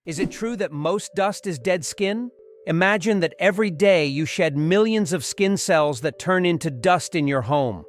Is it true that most dust is dead skin? Imagine that every day you shed millions of skin cells that turn into dust in your home.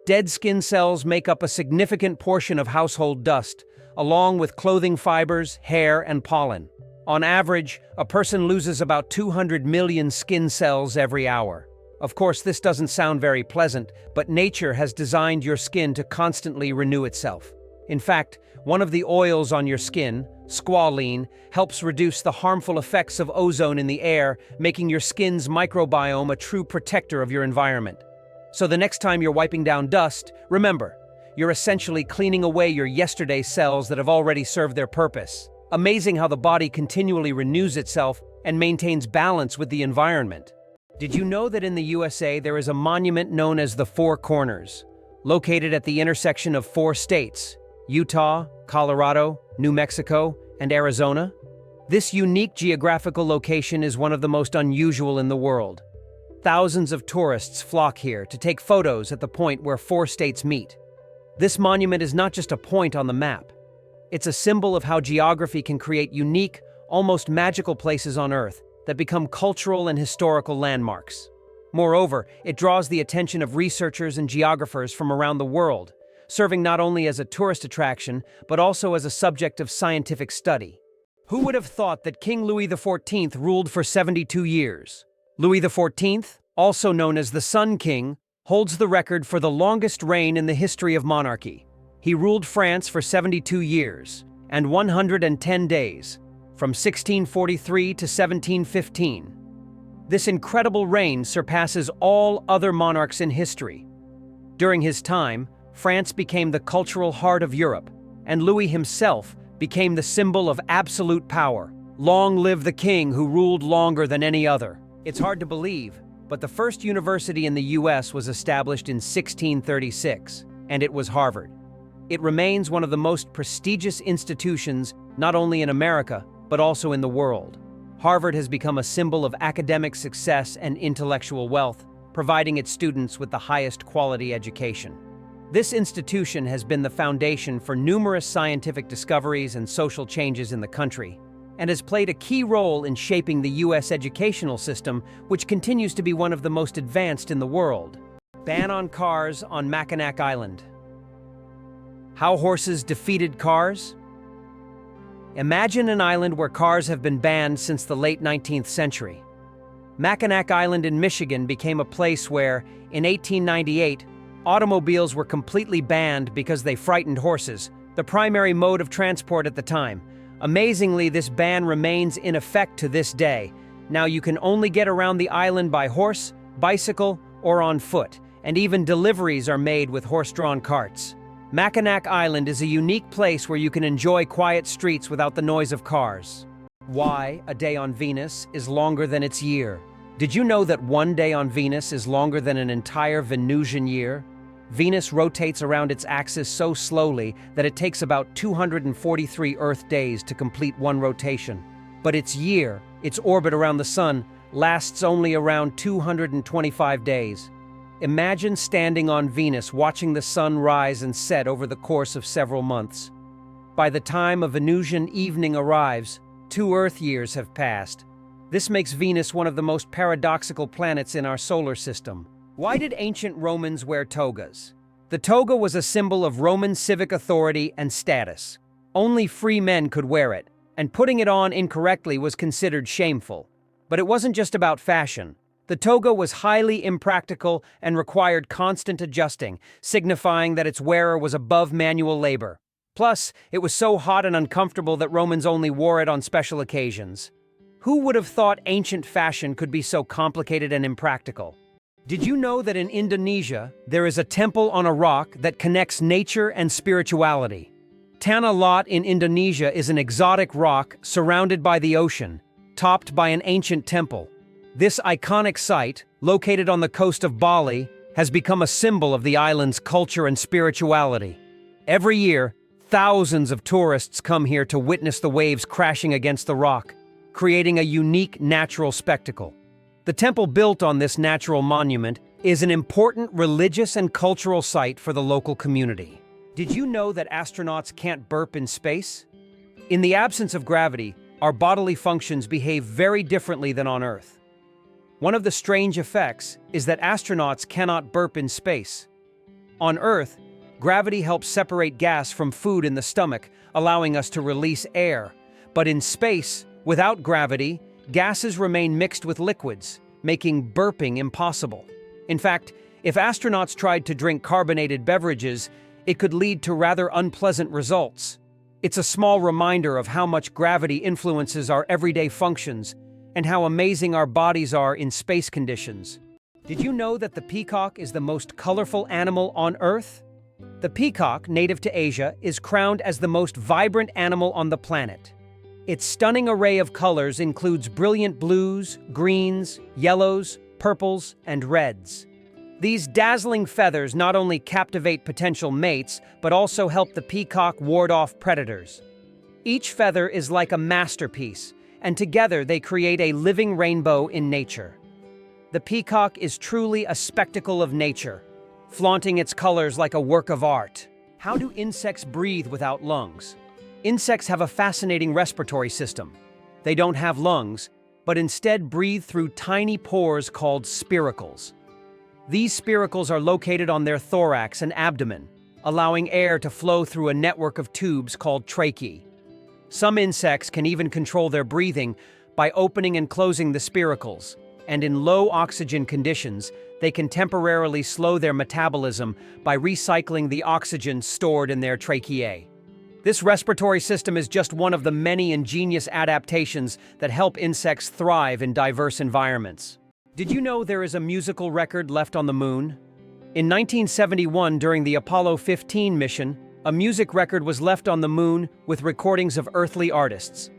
Dead skin cells make up a significant portion of household dust, along with clothing fibers, hair, and pollen. On average, a person loses about 200 million skin cells every hour. Of course, this doesn't sound very pleasant, but nature has designed your skin to constantly renew itself. In fact, one of the oils on your skin, squalene, helps reduce the harmful effects of ozone in the air, making your skin's microbiome a true protector of your environment. So the next time you're wiping down dust, remember, you're essentially cleaning away your yesterday's cells that have already served their purpose. Amazing how the body continually renews itself and maintains balance with the environment. Did you know that in the USA there is a monument known as the Four Corners, located at the intersection of 4 states, Utah, Colorado, New Mexico, and Arizona? This unique geographical location is one of the most unusual in the world. Thousands of tourists flock here to take photos at the point where 4 states meet. This monument is not just a point on the map. It's a symbol of how geography can create unique, almost magical places on Earth that become cultural and historical landmarks. Moreover, it draws the attention of researchers and geographers from around the world, serving not only as a tourist attraction, but also as a subject of scientific study. Who would have thought that King Louis XIV ruled for 72 years? Louis XIV, also known as the Sun King, holds the record for the longest reign in the history of monarchy. He ruled France for 72 years and 110 days, from 1643 to 1715. This incredible reign surpasses all other monarchs in history. During his time, France became the cultural heart of Europe, and Louis himself became the symbol of absolute power. Long live the king who ruled longer than any other. It's hard to believe, but the first university in the US was established in 1636, and it was Harvard. It remains one of the most prestigious institutions not only in America, but also in the world. Harvard has become a symbol of academic success and intellectual wealth, providing its students with the highest quality education. This institution has been the foundation for numerous scientific discoveries and social changes in the country, and has played a key role in shaping the U.S. educational system, which continues to be one of the most advanced in the world. Ban on cars on Mackinac Island. How horses defeated cars? Imagine an island where cars have been banned since the late 19th century. Mackinac Island in Michigan became a place where, in 1898, automobiles were completely banned because they frightened horses, the primary mode of transport at the time. Amazingly, this ban remains in effect to this day. Now you can only get around the island by horse, bicycle, or on foot, and even deliveries are made with horse-drawn carts. Mackinac Island is a unique place where you can enjoy quiet streets without the noise of cars. Why a day on Venus is longer than its year? Did you know that one day on Venus is longer than an entire Venusian year? Venus rotates around its axis so slowly that it takes about 243 Earth days to complete one rotation. But its year, its orbit around the Sun, lasts only around 225 days. Imagine standing on Venus watching the Sun rise and set over the course of several months. By the time a Venusian evening arrives, 2 Earth years have passed. This makes Venus one of the most paradoxical planets in our solar system. Why did ancient Romans wear togas? The toga was a symbol of Roman civic authority and status. Only free men could wear it, and putting it on incorrectly was considered shameful. But it wasn't just about fashion. The toga was highly impractical and required constant adjusting, signifying that its wearer was above manual labor. Plus, it was so hot and uncomfortable that Romans only wore it on special occasions. Who would have thought ancient fashion could be so complicated and impractical? Did you know that in Indonesia, there is a temple on a rock that connects nature and spirituality? Tanah Lot in Indonesia is an exotic rock surrounded by the ocean, topped by an ancient temple. This iconic site, located on the coast of Bali, has become a symbol of the island's culture and spirituality. Every year, thousands of tourists come here to witness the waves crashing against the rock, creating a unique natural spectacle. The temple built on this natural monument is an important religious and cultural site for the local community. Did you know that astronauts can't burp in space? In the absence of gravity, our bodily functions behave very differently than on Earth. One of the strange effects is that astronauts cannot burp in space. On Earth, gravity helps separate gas from food in the stomach, allowing us to release air. But in space, without gravity, gases remain mixed with liquids, making burping impossible. In fact, if astronauts tried to drink carbonated beverages, it could lead to rather unpleasant results. It's a small reminder of how much gravity influences our everyday functions and how amazing our bodies are in space conditions. Did you know that the peacock is the most colorful animal on Earth? The peacock, native to Asia, is crowned as the most vibrant animal on the planet. Its stunning array of colors includes brilliant blues, greens, yellows, purples, and reds. These dazzling feathers not only captivate potential mates, but also help the peacock ward off predators. Each feather is like a masterpiece, and together they create a living rainbow in nature. The peacock is truly a spectacle of nature, flaunting its colors like a work of art. How do insects breathe without lungs? Insects have a fascinating respiratory system. They don't have lungs, but instead breathe through tiny pores called spiracles. These spiracles are located on their thorax and abdomen, allowing air to flow through a network of tubes called tracheae. Some insects can even control their breathing by opening and closing the spiracles, and in low oxygen conditions, they can temporarily slow their metabolism by recycling the oxygen stored in their tracheae. This respiratory system is just one of the many ingenious adaptations that help insects thrive in diverse environments. Did you know there is a musical record left on the moon? In 1971, during the Apollo 15 mission, a music record was left on the moon with recordings of earthly artists.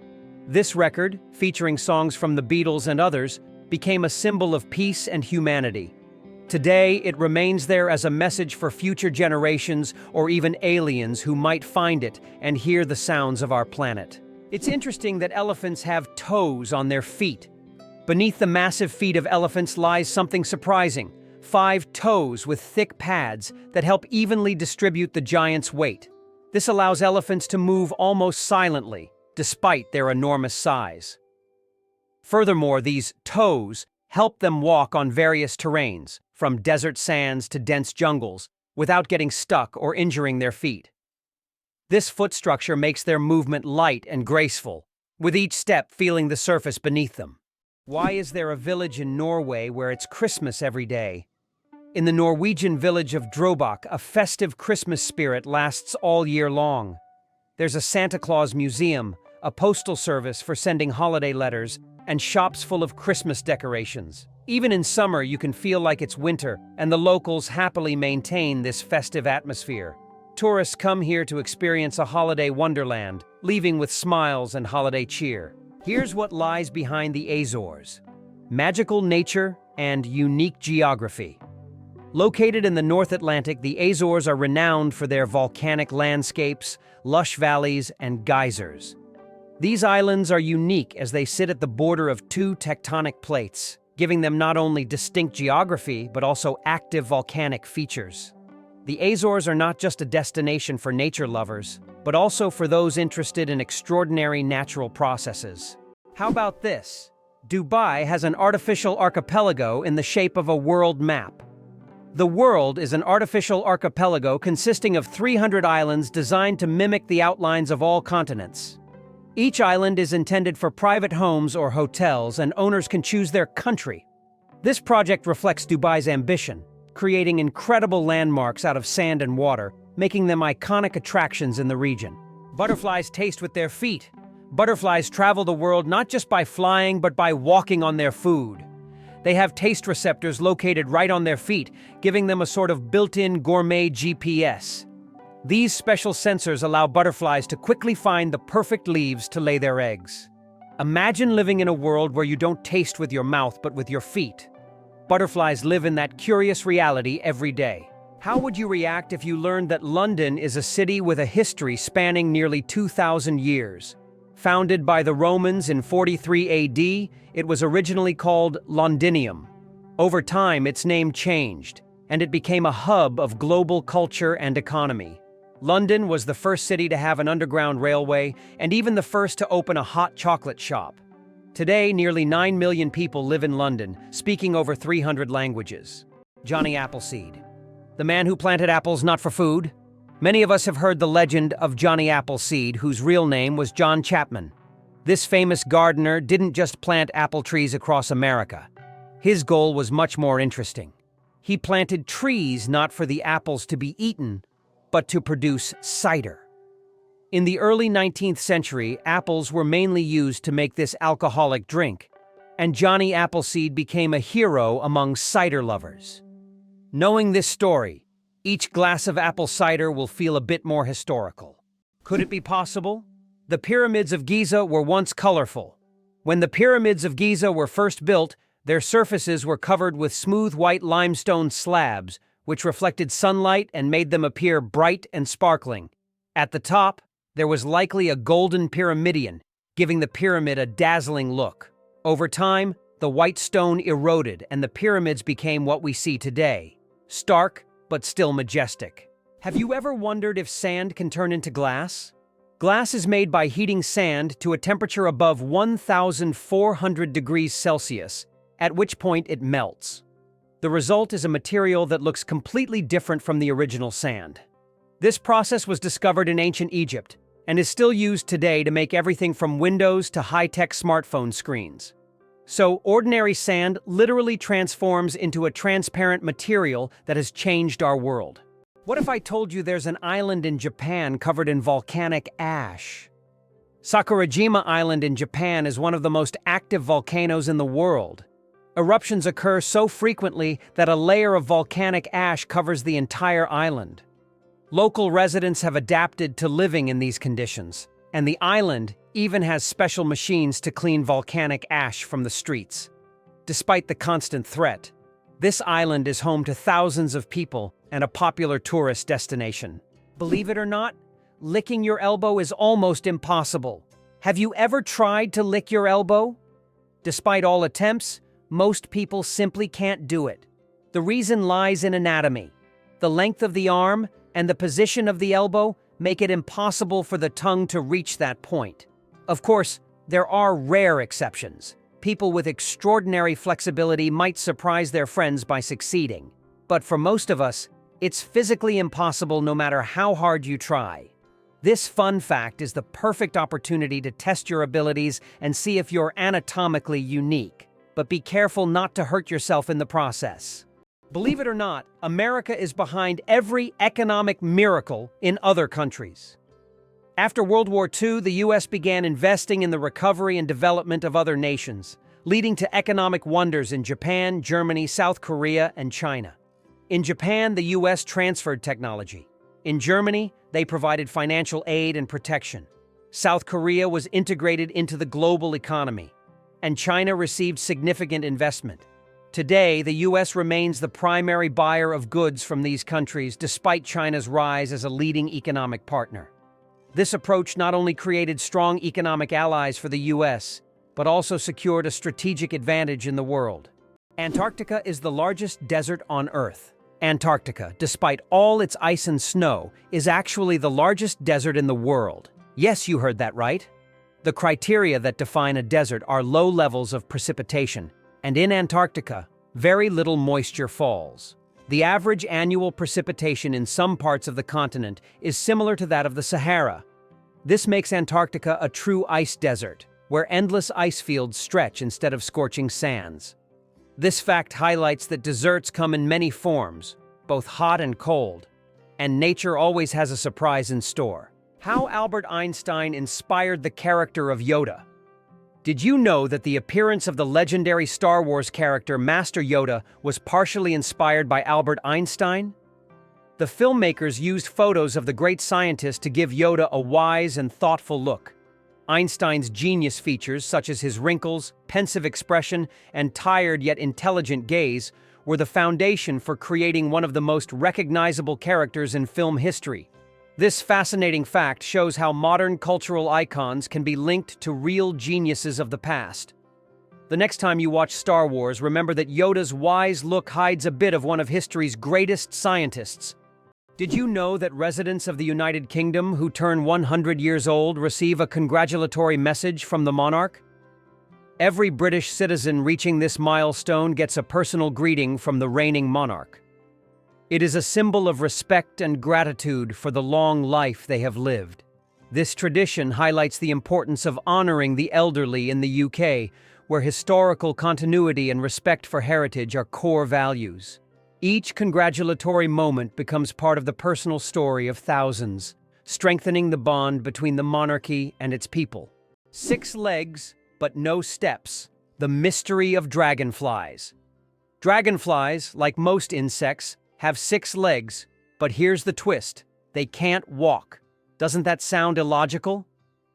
This record, featuring songs from the Beatles and others, became a symbol of peace and humanity. Today, it remains there as a message for future generations or even aliens who might find it and hear the sounds of our planet. It's interesting that elephants have toes on their feet. Beneath the massive feet of elephants lies something surprising: 5 toes with thick pads that help evenly distribute the giant's weight. This allows elephants to move almost silently, despite their enormous size. Furthermore, these toes help them walk on various terrains, from desert sands to dense jungles, without getting stuck or injuring their feet. This foot structure makes their movement light and graceful, with each step feeling the surface beneath them. Why is there a village in Norway where it's Christmas every day? In the Norwegian village of Drøbak, a festive Christmas spirit lasts all year long. There's a Santa Claus museum, a postal service for sending holiday letters, and shops full of Christmas decorations. Even in summer, you can feel like it's winter, and the locals happily maintain this festive atmosphere. Tourists come here to experience a holiday wonderland, leaving with smiles and holiday cheer. Here's what lies behind the Azores: magical nature and unique geography. Located in the North Atlantic, the Azores are renowned for their volcanic landscapes, lush valleys, and geysers. These islands are unique as they sit at the border of 2 tectonic plates, giving them not only distinct geography, but also active volcanic features. The Azores are not just a destination for nature lovers, but also for those interested in extraordinary natural processes. How about this? Dubai has an artificial archipelago in the shape of a world map. The world is an artificial archipelago consisting of 300 islands designed to mimic the outlines of all continents. Each island is intended for private homes or hotels, and owners can choose their country. This project reflects Dubai's ambition, creating incredible landmarks out of sand and water, making them iconic attractions in the region. Butterflies taste with their feet. Butterflies travel the world not just by flying, but by walking on their food. They have taste receptors located right on their feet, giving them a sort of built-in gourmet GPS. These special sensors allow butterflies to quickly find the perfect leaves to lay their eggs. Imagine living in a world where you don't taste with your mouth but with your feet. Butterflies live in that curious reality every day. How would you react if you learned that London is a city with a history spanning nearly 2,000 years? Founded by the Romans in 43 AD, it was originally called Londinium. Over time, its name changed, and it became a hub of global culture and economy. London was the first city to have an underground railway and even the first to open a hot chocolate shop. Today, nearly 9 million people live in London, speaking over 300 languages. Johnny Appleseed, the man who planted apples not for food. Many of us have heard the legend of Johnny Appleseed, whose real name was John Chapman. This famous gardener didn't just plant apple trees across America. His goal was much more interesting. He planted trees not for the apples to be eaten, but to produce cider. In the early 19th century, apples were mainly used to make this alcoholic drink, and Johnny Appleseed became a hero among cider lovers. Knowing this story, each glass of apple cider will feel a bit more historical. Could it be possible? The pyramids of Giza were once colorful. When the pyramids of Giza were first built, their surfaces were covered with smooth white limestone slabs, which reflected sunlight and made them appear bright and sparkling. At the top, there was likely a golden pyramidion, giving the pyramid a dazzling look. Over time, the white stone eroded and the pyramids became what we see today, stark but still majestic. Have you ever wondered if sand can turn into glass? Glass is made by heating sand to a temperature above 1,400 degrees Celsius, at which point it melts. The result is a material that looks completely different from the original sand. This process was discovered in ancient Egypt and is still used today to make everything from windows to high-tech smartphone screens. So, ordinary sand literally transforms into a transparent material that has changed our world. What if I told you there's an island in Japan covered in volcanic ash? Sakurajima Island in Japan is one of the most active volcanoes in the world. Eruptions occur so frequently that a layer of volcanic ash covers the entire island. Local residents have adapted to living in these conditions, and the island even has special machines to clean volcanic ash from the streets. Despite the constant threat, this island is home to thousands of people and a popular tourist destination. Believe it or not, licking your elbow is almost impossible. Have you ever tried to lick your elbow? Despite all attempts, most people simply can't do it. The reason lies in anatomy. The length of the arm and the position of the elbow make it impossible for the tongue to reach that point. Of course, there are rare exceptions. People with extraordinary flexibility might surprise their friends by succeeding. But for most of us, it's physically impossible no matter how hard you try. This fun fact is the perfect opportunity to test your abilities and see if you're anatomically unique. But be careful not to hurt yourself in the process. Believe it or not, America is behind every economic miracle in other countries. After World War II, the U.S. began investing in the recovery and development of other nations, leading to economic wonders in Japan, Germany, South Korea, and China. In Japan, the U.S. transferred technology. In Germany, they provided financial aid and protection. South Korea was integrated into the global economy, and China received significant investment. Today, the U.S. remains the primary buyer of goods from these countries despite China's rise as a leading economic partner. This approach not only created strong economic allies for the U.S., but also secured a strategic advantage in the world. Antarctica is the largest desert on Earth. Antarctica, despite all its ice and snow, is actually the largest desert in the world. Yes, you heard that right. The criteria that define a desert are low levels of precipitation, and in Antarctica, very little moisture falls. The average annual precipitation in some parts of the continent is similar to that of the Sahara. This makes Antarctica a true ice desert, where endless ice fields stretch instead of scorching sands. This fact highlights that deserts come in many forms, both hot and cold, and nature always has a surprise in store. How Albert Einstein inspired the character of Yoda. Did you know that the appearance of the legendary Star Wars character Master Yoda was partially inspired by Albert Einstein? The filmmakers used photos of the great scientist to give Yoda a wise and thoughtful look. Einstein's genius features, such as his wrinkles, pensive expression, and tired yet intelligent gaze, were the foundation for creating one of the most recognizable characters in film history. This fascinating fact shows how modern cultural icons can be linked to real geniuses of the past. The next time you watch Star Wars, remember that Yoda's wise look hides a bit of one of history's greatest scientists. Did you know that residents of the United Kingdom who turn 100 years old receive a congratulatory message from the monarch? Every British citizen reaching this milestone gets a personal greeting from the reigning monarch. It is a symbol of respect and gratitude for the long life they have lived. This tradition highlights the importance of honoring the elderly in the UK, where historical continuity and respect for heritage are core values. Each congratulatory moment becomes part of the personal story of thousands, strengthening the bond between the monarchy and its people. 6 legs, but no steps. The mystery of dragonflies. Dragonflies, like most insects, have 6 legs, but here's the twist: they can't walk. Doesn't that sound illogical?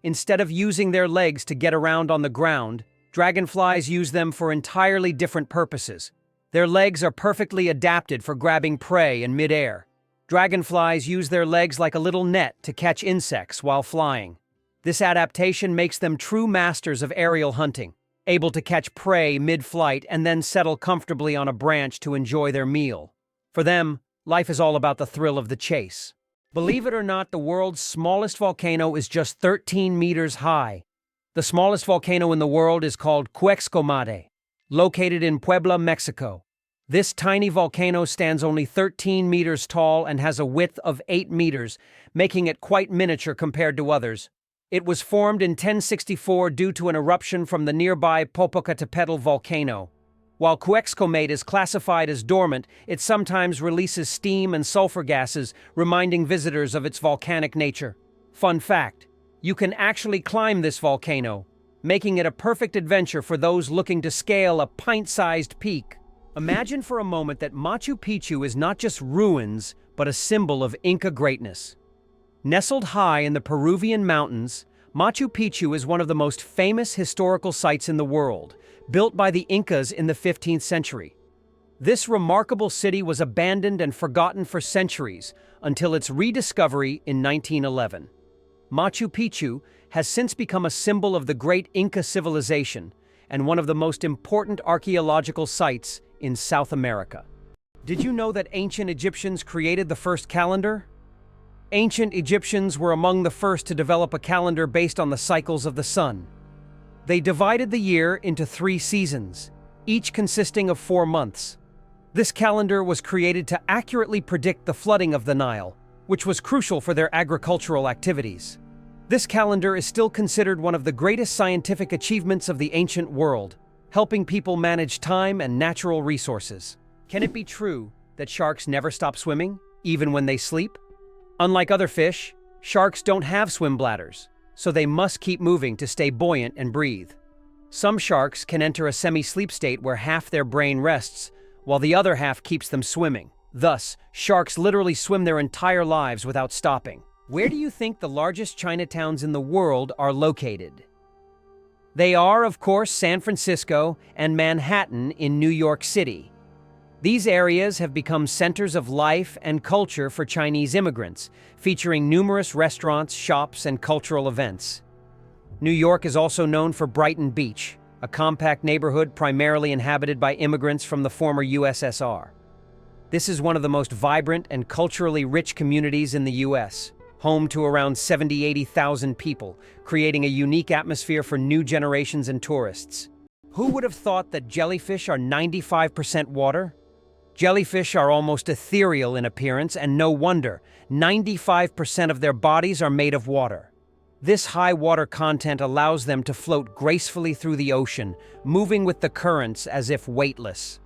Instead of using their legs to get around on the ground, dragonflies use them for entirely different purposes. Their legs are perfectly adapted for grabbing prey in midair. Dragonflies use their legs like a little net to catch insects while flying. This adaptation makes them true masters of aerial hunting, able to catch prey mid-flight and then settle comfortably on a branch to enjoy their meal. For them, life is all about the thrill of the chase. Believe it or not, the world's smallest volcano is just 13 meters high. The smallest volcano in the world is called Cuexcomate, located in Puebla, Mexico. This tiny volcano stands only 13 meters tall and has a width of 8 meters, making it quite miniature compared to others. It was formed in 1064 due to an eruption from the nearby Popocatépetl volcano. While Cuexcomate is classified as dormant, it sometimes releases steam and sulfur gases, reminding visitors of its volcanic nature. Fun fact: you can actually climb this volcano, making it a perfect adventure for those looking to scale a pint-sized peak. Imagine for a moment that Machu Picchu is not just ruins, but a symbol of Inca greatness. Nestled high in the Peruvian mountains, Machu Picchu is one of the most famous historical sites in the world, built by the Incas in the 15th century. This remarkable city was abandoned and forgotten for centuries until its rediscovery in 1911. Machu Picchu has since become a symbol of the great Inca civilization and one of the most important archaeological sites in South America. Did you know that ancient Egyptians created the first calendar? Ancient Egyptians were among the first to develop a calendar based on the cycles of the sun. They divided the year into 3 seasons, each consisting of 4 months. This calendar was created to accurately predict the flooding of the Nile, which was crucial for their agricultural activities. This calendar is still considered one of the greatest scientific achievements of the ancient world, helping people manage time and natural resources. Can it be true that sharks never stop swimming, even when they sleep? Unlike other fish, sharks don't have swim bladders, so they must keep moving to stay buoyant and breathe. Some sharks can enter a semi-sleep state where half their brain rests, while the other half keeps them swimming. Thus, sharks literally swim their entire lives without stopping. Where do you think the largest Chinatowns in the world are located? They are, of course, San Francisco and Manhattan in New York City. These areas have become centers of life and culture for Chinese immigrants, featuring numerous restaurants, shops, and cultural events. New York is also known for Brighton Beach, a compact neighborhood primarily inhabited by immigrants from the former USSR. This is one of the most vibrant and culturally rich communities in the US, home to around 80,000 people, creating a unique atmosphere for new generations and tourists. Who would have thought that jellyfish are 95% water? Jellyfish are almost ethereal in appearance, and no wonder, 95% of their bodies are made of water. This high water content allows them to float gracefully through the ocean, moving with the currents as if weightless.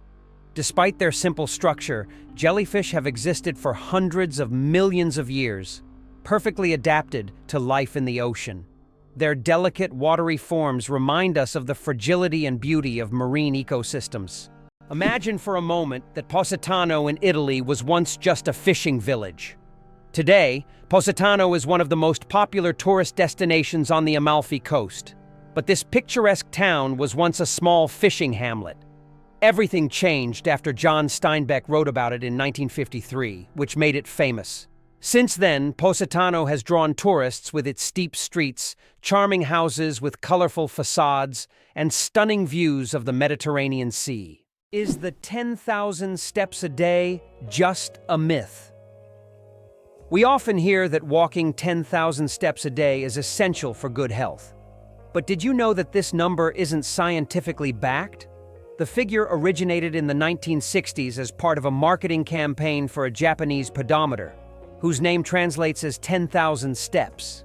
Despite their simple structure, jellyfish have existed for hundreds of millions of years, perfectly adapted to life in the ocean. Their delicate, watery forms remind us of the fragility and beauty of marine ecosystems. Imagine for a moment that Positano in Italy was once just a fishing village. Today, Positano is one of the most popular tourist destinations on the Amalfi Coast. But this picturesque town was once a small fishing hamlet. Everything changed after John Steinbeck wrote about it in 1953, which made it famous. Since then, Positano has drawn tourists with its steep streets, charming houses with colorful facades, and stunning views of the Mediterranean Sea. Is the 10,000 steps a day just a myth? We often hear that walking 10,000 steps a day is essential for good health. But did you know that this number isn't scientifically backed? The figure originated in the 1960s as part of a marketing campaign for a Japanese pedometer, whose name translates as 10,000 steps.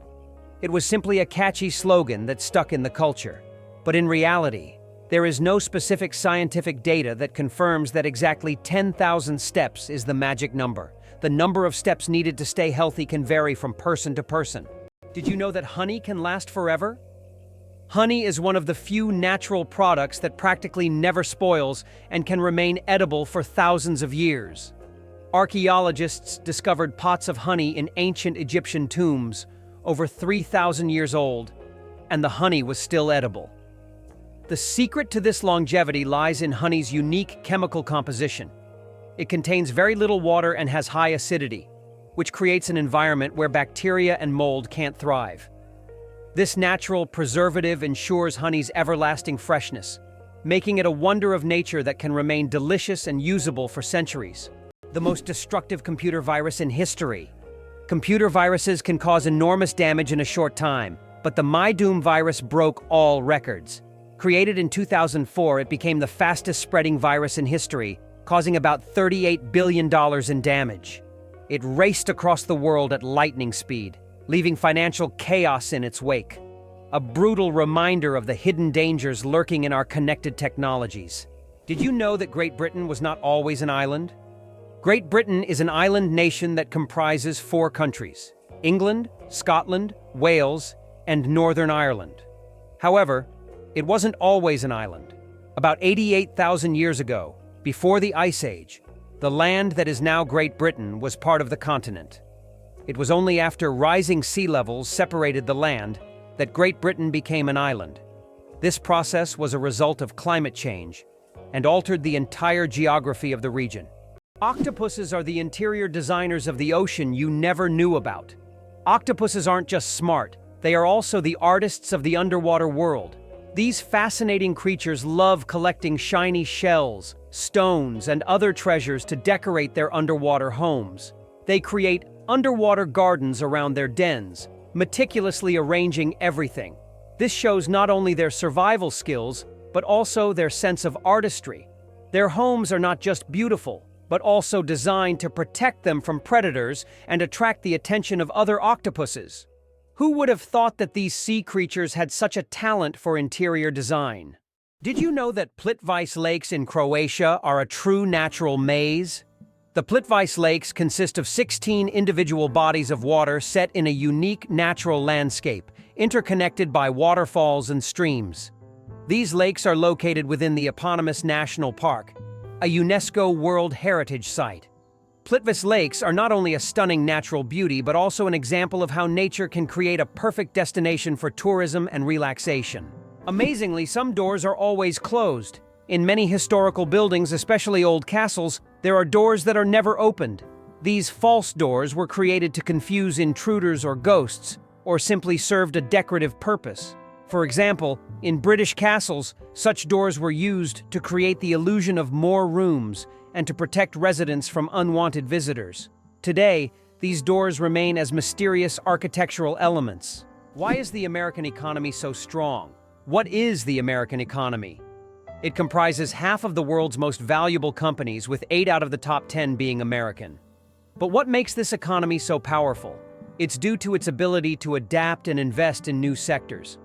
It was simply a catchy slogan that stuck in the culture. But in reality, there is no specific scientific data that confirms that exactly 10,000 steps is the magic number. The number of steps needed to stay healthy can vary from person to person. Did you know that honey can last forever? Honey is one of the few natural products that practically never spoils and can remain edible for thousands of years. Archaeologists discovered pots of honey in ancient Egyptian tombs, over 3,000 years old, and the honey was still edible. The secret to this longevity lies in honey's unique chemical composition. It contains very little water and has high acidity, which creates an environment where bacteria and mold can't thrive. This natural preservative ensures honey's everlasting freshness, making it a wonder of nature that can remain delicious and usable for centuries. The most destructive computer virus in history. Computer viruses can cause enormous damage in a short time, but the MyDoom virus broke all records. Created in 2004, it became the fastest-spreading virus in history, causing about $38 billion in damage. It raced across the world at lightning speed, leaving financial chaos in its wake. A brutal reminder of the hidden dangers lurking in our connected technologies. Did you know that Great Britain was not always an island? Great Britain is an island nation that comprises 4 countries: England, Scotland, Wales, and Northern Ireland. However, it wasn't always an island. About 88,000 years ago, before the Ice Age, the land that is now Great Britain was part of the continent. It was only after rising sea levels separated the land that Great Britain became an island. This process was a result of climate change and altered the entire geography of the region. Octopuses are the interior designers of the ocean you never knew about. Octopuses aren't just smart, they are also the artists of the underwater world. These fascinating creatures love collecting shiny shells, stones, and other treasures to decorate their underwater homes. They create underwater gardens around their dens, meticulously arranging everything. This shows not only their survival skills, but also their sense of artistry. Their homes are not just beautiful, but also designed to protect them from predators and attract the attention of other octopuses. Who would have thought that these sea creatures had such a talent for interior design? Did you know that Plitvice Lakes in Croatia are a true natural maze? The Plitvice Lakes consist of 16 individual bodies of water set in a unique natural landscape, interconnected by waterfalls and streams. These lakes are located within the eponymous National Park, a UNESCO World Heritage Site. Plitvice Lakes are not only a stunning natural beauty, but also an example of how nature can create a perfect destination for tourism and relaxation. Amazingly, some doors are always closed. In many historical buildings, especially old castles, there are doors that are never opened. These false doors were created to confuse intruders or ghosts, or simply served a decorative purpose. For example, in British castles, such doors were used to create the illusion of more rooms and to protect residents from unwanted visitors. Today, these doors remain as mysterious architectural elements. Why is the American economy so strong? What is the American economy? It comprises half of the world's most valuable companies, with 8 out of the top 10 being American. But what makes this economy so powerful? It's due to its ability to adapt and invest in new sectors.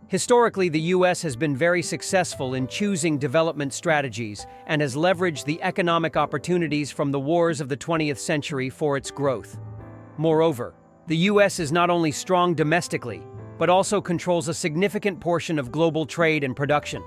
Historically, the U.S. has been very successful in choosing development strategies and has leveraged the economic opportunities from the wars of the 20th century for its growth. Moreover, the U.S. is not only strong domestically, but also controls a significant portion of global trade and production.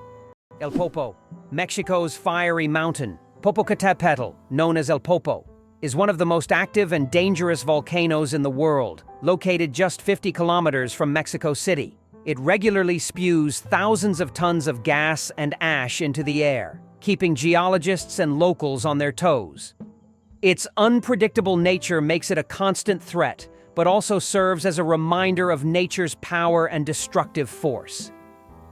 El Popo, Mexico's fiery mountain, Popocatépetl, known as El Popo, is one of the most active and dangerous volcanoes in the world, located just 50 kilometers from Mexico City. It regularly spews thousands of tons of gas and ash into the air, keeping geologists and locals on their toes. Its unpredictable nature makes it a constant threat, but also serves as a reminder of nature's power and destructive force.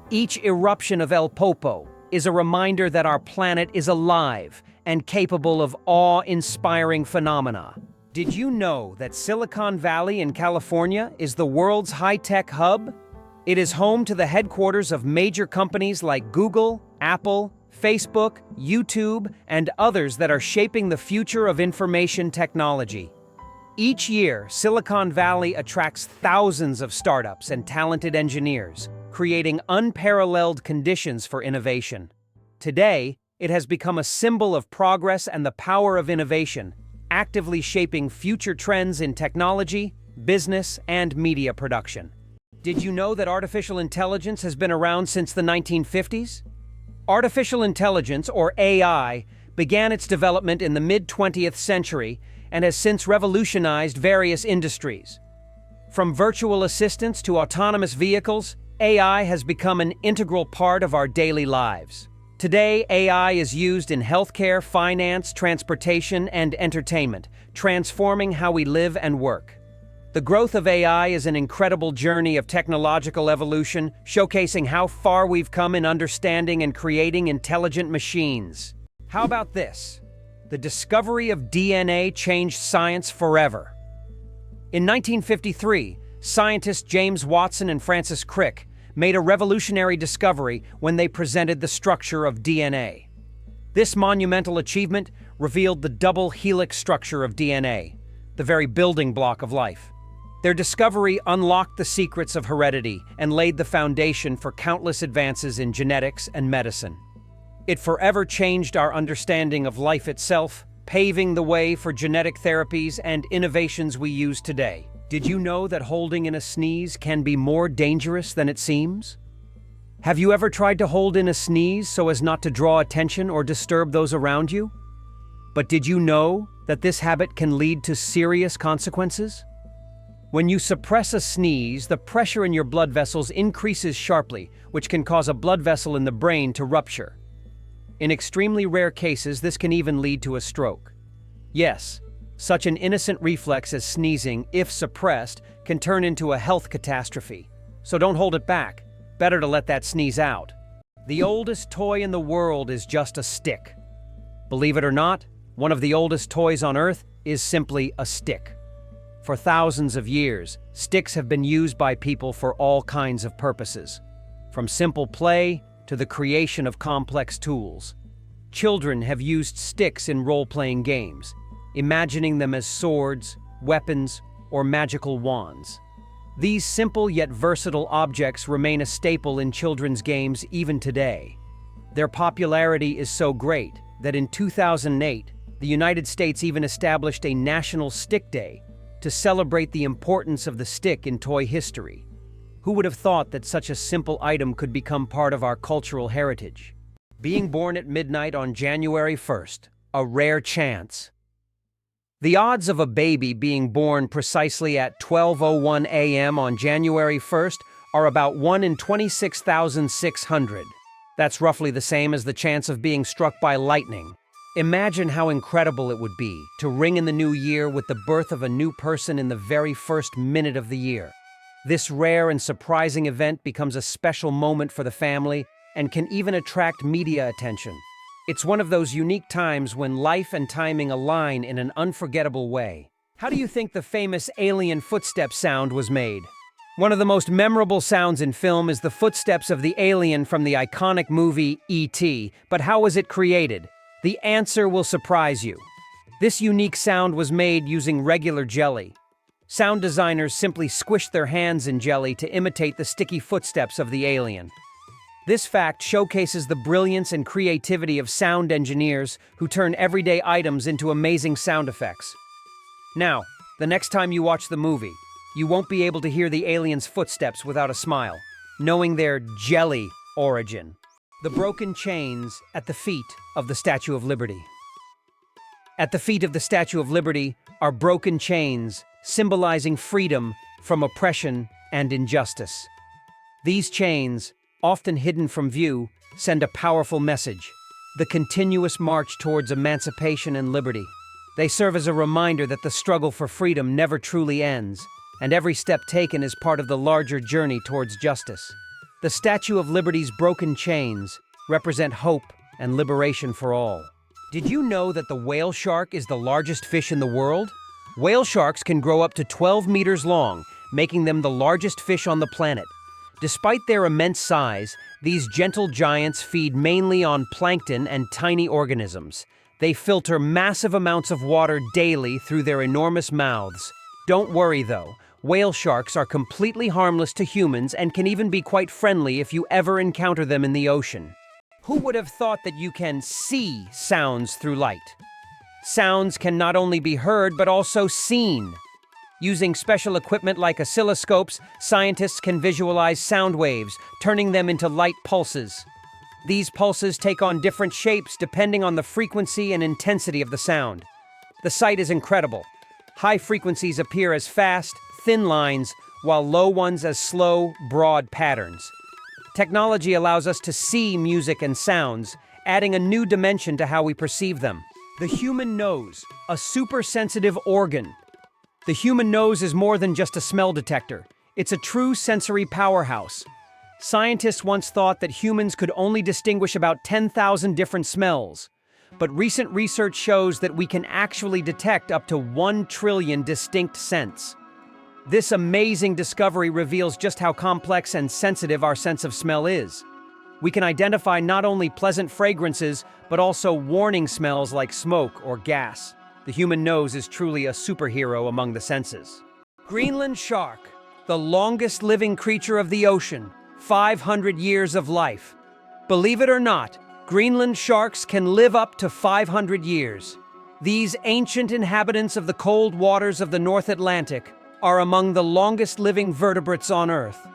Each eruption of El Popo is a reminder that our planet is alive and capable of awe-inspiring phenomena. Did you know that Silicon Valley in California is the world's high-tech hub? It is home to the headquarters of major companies like Google, Apple, Facebook, YouTube, and others that are shaping the future of information technology. Each year, Silicon Valley attracts thousands of startups and talented engineers, creating unparalleled conditions for innovation. Today, it has become a symbol of progress and the power of innovation, actively shaping future trends in technology, business, and media production. Did you know that artificial intelligence has been around since the 1950s? Artificial intelligence, or AI, began its development in the mid-20th century and has since revolutionized various industries. From virtual assistants to autonomous vehicles, AI has become an integral part of our daily lives. Today, AI is used in healthcare, finance, transportation, and entertainment, transforming how we live and work. The growth of AI is an incredible journey of technological evolution, showcasing how far we've come in understanding and creating intelligent machines. How about this? The discovery of DNA changed science forever. In 1953, scientists James Watson and Francis Crick made a revolutionary discovery when they presented the structure of DNA. This monumental achievement revealed the double helix structure of DNA, the very building block of life. Their discovery unlocked the secrets of heredity and laid the foundation for countless advances in genetics and medicine. It forever changed our understanding of life itself, paving the way for genetic therapies and innovations we use today. Did you know that holding in a sneeze can be more dangerous than it seems? Have you ever tried to hold in a sneeze so as not to draw attention or disturb those around you? But did you know that this habit can lead to serious consequences? When you suppress a sneeze, the pressure in your blood vessels increases sharply, which can cause a blood vessel in the brain to rupture. In extremely rare cases, this can even lead to a stroke. Yes, such an innocent reflex as sneezing, if suppressed, can turn into a health catastrophe. So don't hold it back. Better to let that sneeze out. The oldest toy in the world is just a stick. Believe it or not, one of the oldest toys on Earth is simply a stick. For thousands of years, sticks have been used by people for all kinds of purposes, from simple play to the creation of complex tools. Children have used sticks in role-playing games, imagining them as swords, weapons, or magical wands. These simple yet versatile objects remain a staple in children's games even today. Their popularity is so great that in 2008, the United States even established a National Stick Day to celebrate the importance of the stick in toy history. Who would have thought that such a simple item could become part of our cultural heritage? Being born at midnight on January 1st, a rare chance. The odds of a baby being born precisely at 12:01 a.m. on January 1st are about 1 in 26,600. That's roughly the same as the chance of being struck by lightning. Imagine how incredible it would be to ring in the new year with the birth of a new person in the very first minute of the year. This rare and surprising event becomes a special moment for the family and can even attract media attention. It's one of those unique times when life and timing align in an unforgettable way. How do you think the famous alien footstep sound was made? One of the most memorable sounds in film is the footsteps of the alien from the iconic movie E.T., but how was it created? The answer will surprise you. This unique sound was made using regular jelly. Sound designers simply squished their hands in jelly to imitate the sticky footsteps of the alien. This fact showcases the brilliance and creativity of sound engineers who turn everyday items into amazing sound effects. Now, the next time you watch the movie, you won't be able to hear the alien's footsteps without a smile, knowing their jelly origin. The broken chains at the feet of the Statue of Liberty. At the feet of the Statue of Liberty are broken chains symbolizing freedom from oppression and injustice. These chains, often hidden from view, send a powerful message: the continuous march towards emancipation and liberty. They serve as a reminder that the struggle for freedom never truly ends, and every step taken is part of the larger journey towards justice. The Statue of Liberty's broken chains represent hope and liberation for all. Did you know that the whale shark is the largest fish in the world? Whale sharks can grow up to 12 meters long, making them the largest fish on the planet. Despite their immense size, these gentle giants feed mainly on plankton and tiny organisms. They filter massive amounts of water daily through their enormous mouths. Don't worry though, whale sharks are completely harmless to humans and can even be quite friendly if you ever encounter them in the ocean. Who would have thought that you can see sounds through light? Sounds can not only be heard but also seen. Using special equipment like oscilloscopes, scientists can visualize sound waves, turning them into light pulses. These pulses take on different shapes depending on the frequency and intensity of the sound. The sight is incredible. High frequencies appear as fast, thin lines, while low ones as slow, broad patterns. Technology allows us to see music and sounds, adding a new dimension to how we perceive them. The human nose, a super-sensitive organ. The human nose is more than just a smell detector. It's a true sensory powerhouse. Scientists once thought that humans could only distinguish about 10,000 different smells. But recent research shows that we can actually detect up to 1 trillion distinct scents. This amazing discovery reveals just how complex and sensitive our sense of smell is. We can identify not only pleasant fragrances, but also warning smells like smoke or gas. The human nose is truly a superhero among the senses. Greenland shark, the longest living creature of the ocean, 500 years of life. Believe it or not, Greenland sharks can live up to 500 years. These ancient inhabitants of the cold waters of the North Atlantic are among the longest living vertebrates on Earth.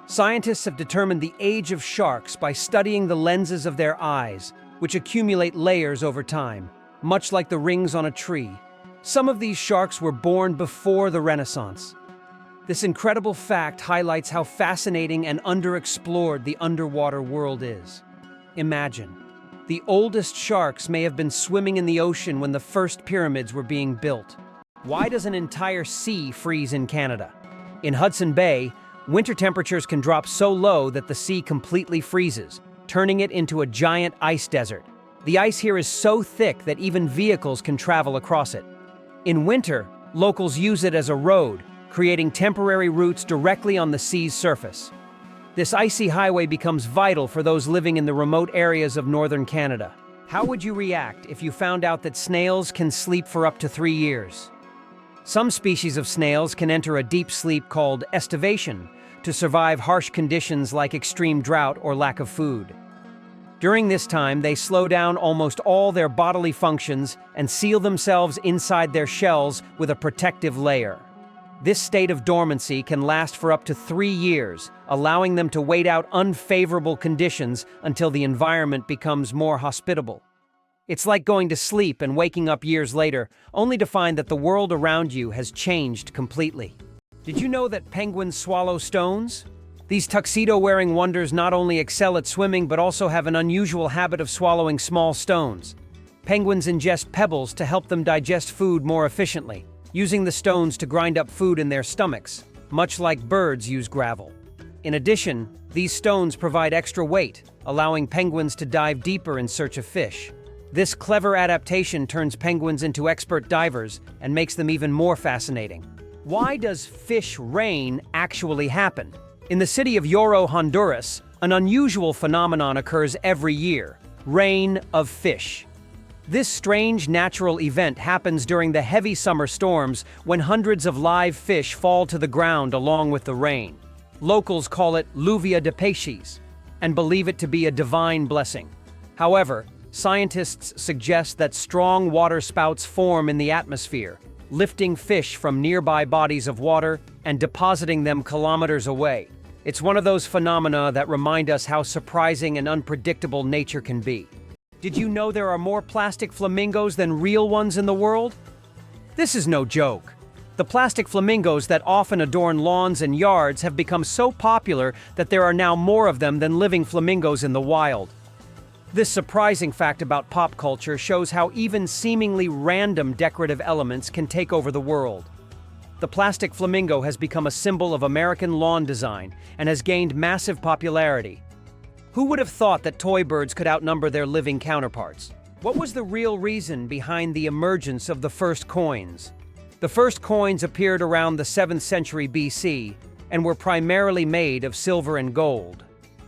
Scientists have determined the age of sharks by studying the lenses of their eyes, which accumulate layers over time, much like the rings on a tree. Some of these sharks were born before the Renaissance. This incredible fact highlights how fascinating and underexplored the underwater world is. Imagine, the oldest sharks may have been swimming in the ocean when the first pyramids were being built. Why does an entire sea freeze in Canada? In Hudson Bay, winter temperatures can drop so low that the sea completely freezes, turning it into a giant ice desert. The ice here is so thick that even vehicles can travel across it. In winter, locals use it as a road, creating temporary routes directly on the sea's surface. This icy highway becomes vital for those living in the remote areas of northern Canada. How would you react if you found out that snails can sleep for up to 3 years? Some species of snails can enter a deep sleep called estivation to survive harsh conditions like extreme drought or lack of food. During this time, they slow down almost all their bodily functions and seal themselves inside their shells with a protective layer. This state of dormancy can last for up to 3 years, allowing them to wait out unfavorable conditions until the environment becomes more hospitable. It's like going to sleep and waking up years later, only to find that the world around you has changed completely. Did you know that penguins swallow stones? These tuxedo-wearing wonders not only excel at swimming but also have an unusual habit of swallowing small stones. Penguins ingest pebbles to help them digest food more efficiently, using the stones to grind up food in their stomachs, much like birds use gravel. In addition, these stones provide extra weight, allowing penguins to dive deeper in search of fish. This clever adaptation turns penguins into expert divers and makes them even more fascinating. Why does fish rain actually happen? In the city of Yoro, Honduras, an unusual phenomenon occurs every year: rain of fish. This strange natural event happens during the heavy summer storms when hundreds of live fish fall to the ground along with the rain. Locals call it lluvia de peces and believe it to be a divine blessing. However, scientists suggest that strong water spouts form in the atmosphere, lifting fish from nearby bodies of water and depositing them kilometers away. It's one of those phenomena that remind us how surprising and unpredictable nature can be. Did you know there are more plastic flamingos than real ones in the world? This is no joke. The plastic flamingos that often adorn lawns and yards have become so popular that there are now more of them than living flamingos in the wild. This surprising fact about pop culture shows how even seemingly random decorative elements can take over the world. The plastic flamingo has become a symbol of American lawn design and has gained massive popularity. Who would have thought that toy birds could outnumber their living counterparts? What was the real reason behind the emergence of the first coins? The first coins appeared around the 7th century BC and were primarily made of silver and gold.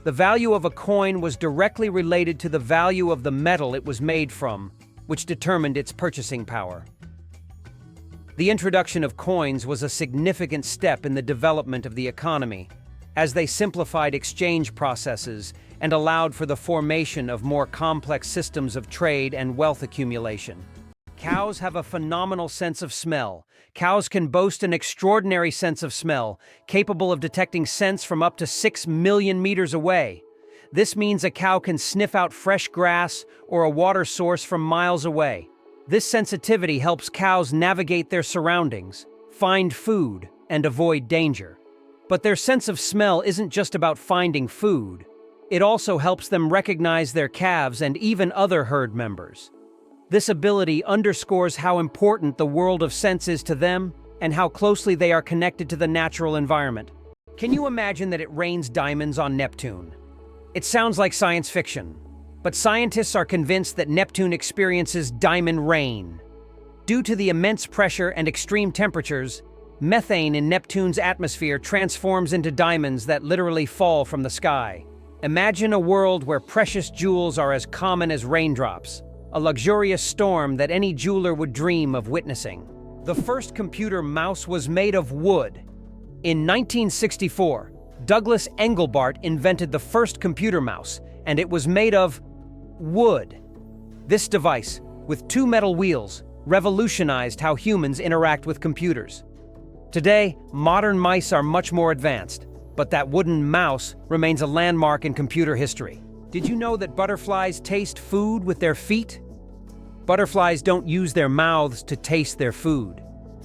The value of a coin was directly related to the value of the metal it was made from, which determined its purchasing power. The introduction of coins was a significant step in the development of the economy, as they simplified exchange processes and allowed for the formation of more complex systems of trade and wealth accumulation. Cows have a phenomenal sense of smell. Cows can boast an extraordinary sense of smell, capable of detecting scents from up to 6 million meters away. This means a cow can sniff out fresh grass or a water source from miles away. This sensitivity helps cows navigate their surroundings, find food, and avoid danger. But their sense of smell isn't just about finding food. It also helps them recognize their calves and even other herd members. This ability underscores how important the world of scents is to them and how closely they are connected to the natural environment. Can you imagine that it rains diamonds on Neptune? It sounds like science fiction, but scientists are convinced that Neptune experiences diamond rain. Due to the immense pressure and extreme temperatures, methane in Neptune's atmosphere transforms into diamonds that literally fall from the sky. Imagine a world where precious jewels are as common as raindrops, a luxurious storm that any jeweler would dream of witnessing. The first computer mouse was made of wood. In 1964, Douglas Engelbart invented the first computer mouse, and it was made of wood. This device, with 2 metal wheels, revolutionized how humans interact with computers. Today, modern mice are much more advanced, but that wooden mouse remains a landmark in computer history. Did you know that butterflies taste food with their feet? Butterflies don't use their mouths to taste their food.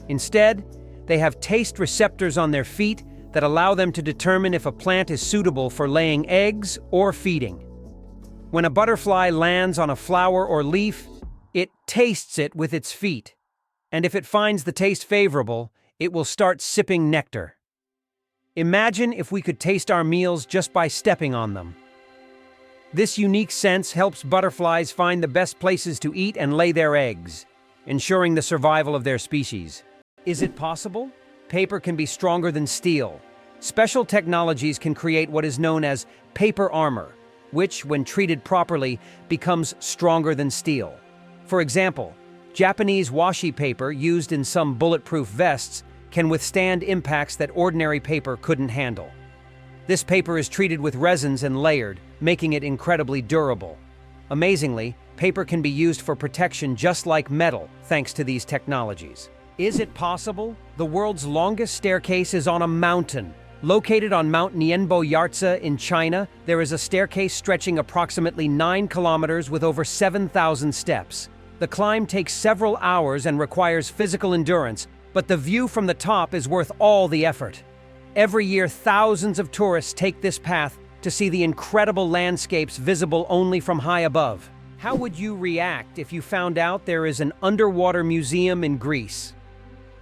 Instead, they have taste receptors on their feet that allow them to determine if a plant is suitable for laying eggs or feeding. When a butterfly lands on a flower or leaf, it tastes it with its feet. And if it finds the taste favorable, it will start sipping nectar. Imagine if we could taste our meals just by stepping on them. This unique sense helps butterflies find the best places to eat and lay their eggs, ensuring the survival of their species. Is it possible? Paper can be stronger than steel. Special technologies can create what is known as paper armor, which, when treated properly, becomes stronger than steel. For example, Japanese washi paper used in some bulletproof vests can withstand impacts that ordinary paper couldn't handle. This paper is treated with resins and layered, making it incredibly durable. Amazingly, paper can be used for protection just like metal, thanks to these technologies. Is it possible? The world's longest staircase is on a mountain. Located on Mount Nianbo Yartze in China, there is a staircase stretching approximately 9 kilometers with over 7,000 steps. The climb takes several hours and requires physical endurance, but the view from the top is worth all the effort. Every year, thousands of tourists take this path to see the incredible landscapes visible only from high above. How would you react if you found out there is an underwater museum in Greece?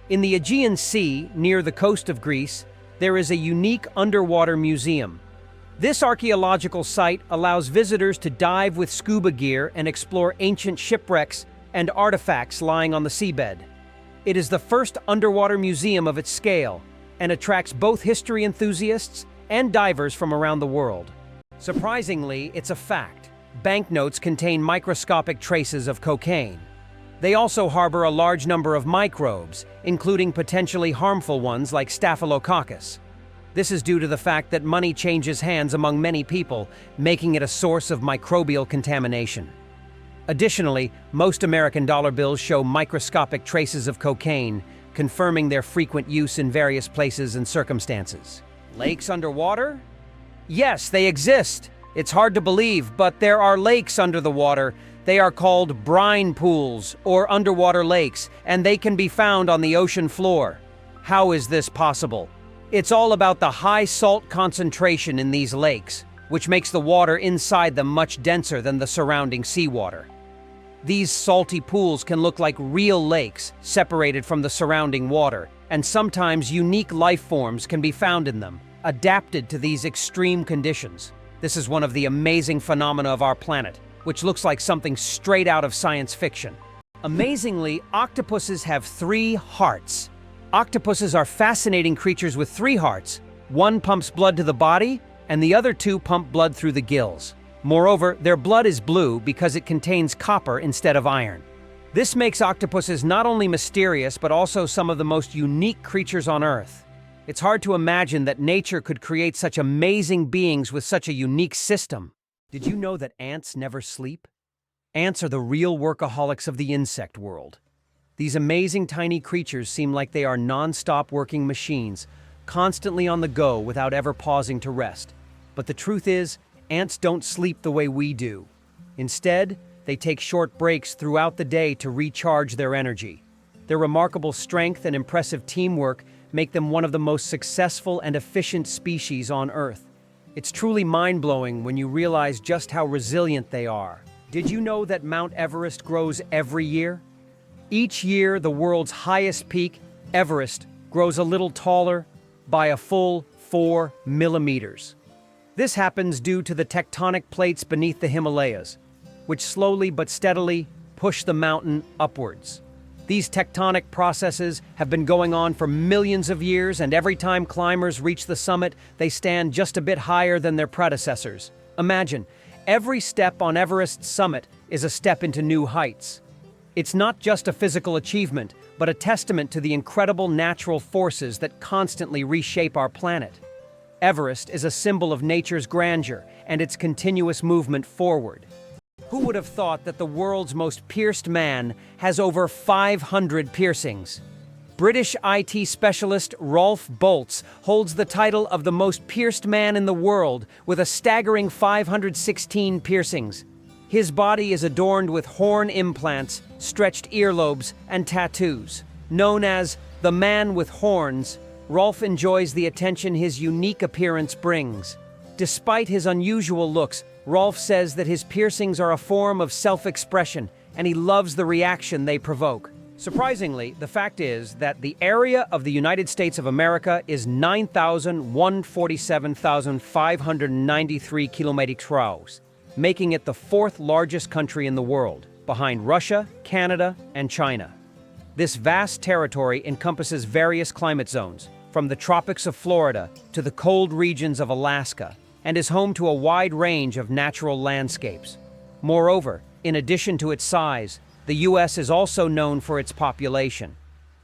In the Aegean Sea, near the coast of Greece, there is a unique underwater museum. This archaeological site allows visitors to dive with scuba gear and explore ancient shipwrecks and artifacts lying on the seabed. It is the first underwater museum of its scale and attracts both history enthusiasts and divers from around the world. Surprisingly, it's a fact. Banknotes contain microscopic traces of cocaine. They also harbor a large number of microbes, including potentially harmful ones like Staphylococcus. This is due to the fact that money changes hands among many people, making it a source of microbial contamination. Additionally, most American dollar bills show microscopic traces of cocaine, confirming their frequent use in various places and circumstances. Lakes underwater? Yes, they exist. It's hard to believe, but there are lakes under the water. They are called brine pools or underwater lakes, and they can be found on the ocean floor. How is this possible? It's all about the high salt concentration in these lakes, which makes the water inside them much denser than the surrounding seawater. These salty pools can look like real lakes, separated from the surrounding water, and sometimes unique life forms can be found in them, adapted to these extreme conditions. This is one of the amazing phenomena of our planet, which looks like something straight out of science fiction. Amazingly, octopuses have 3 hearts. Octopuses are fascinating creatures with 3 hearts. One pumps blood to the body, and the other 2 pump blood through the gills. Moreover, their blood is blue because it contains copper instead of iron. This makes octopuses not only mysterious, but also some of the most unique creatures on Earth. It's hard to imagine that nature could create such amazing beings with such a unique system. Did you know that ants never sleep? Ants are the real workaholics of the insect world. These amazing tiny creatures seem like they are non-stop working machines, constantly on the go without ever pausing to rest. But the truth is, ants don't sleep the way we do. Instead, they take short breaks throughout the day to recharge their energy. Their remarkable strength and impressive teamwork make them one of the most successful and efficient species on Earth. It's truly mind-blowing when you realize just how resilient they are. Did you know that Mount Everest grows every year? Each year, the world's highest peak, Everest, grows a little taller by a full 4 millimeters. This happens due to the tectonic plates beneath the Himalayas, which slowly but steadily push the mountain upwards. These tectonic processes have been going on for millions of years, and every time climbers reach the summit, they stand just a bit higher than their predecessors. Imagine, every step on Everest's summit is a step into new heights. It's not just a physical achievement, but a testament to the incredible natural forces that constantly reshape our planet. Everest is a symbol of nature's grandeur and its continuous movement forward. Who would have thought that the world's most pierced man has over 500 piercings? British IT specialist Rolf Boltz holds the title of the most pierced man in the world with a staggering 516 piercings. His body is adorned with horn implants, stretched earlobes, and tattoos. Known as the man with horns, Rolf enjoys the attention his unique appearance brings. Despite his unusual looks, Rolf says that his piercings are a form of self-expression, and he loves the reaction they provoke. Surprisingly, the fact is that the area of the United States of America is 9,147,593 km², making it the 4th largest country in the world, behind Russia, Canada, and China. This vast territory encompasses various climate zones, from the tropics of Florida to the cold regions of Alaska, and is home to a wide range of natural landscapes. Moreover, in addition to its size, the U.S. is also known for its population.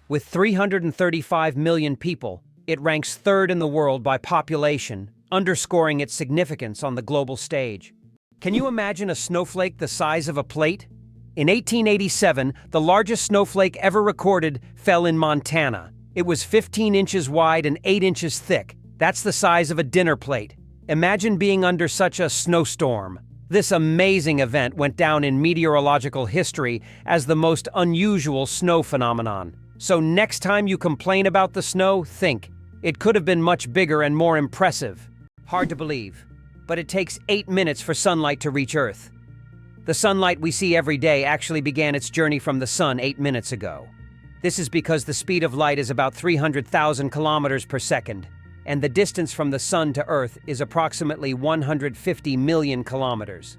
With 335 million people, it ranks 3rd in the world by population, underscoring its significance on the global stage. Can you imagine a snowflake the size of a plate? In 1887, the largest snowflake ever recorded fell in Montana. It was 15 inches wide and 8 inches thick. That's the size of a dinner plate. Imagine being under such a snowstorm. This amazing event went down in meteorological history as the most unusual snow phenomenon. So next time you complain about the snow, think, it could have been much bigger and more impressive. Hard to believe, but it takes 8 minutes for sunlight to reach Earth. The sunlight we see every day actually began its journey from the sun 8 minutes ago. This is because the speed of light is about 300,000 kilometers per second, and the distance from the sun to Earth is approximately 150 million kilometers.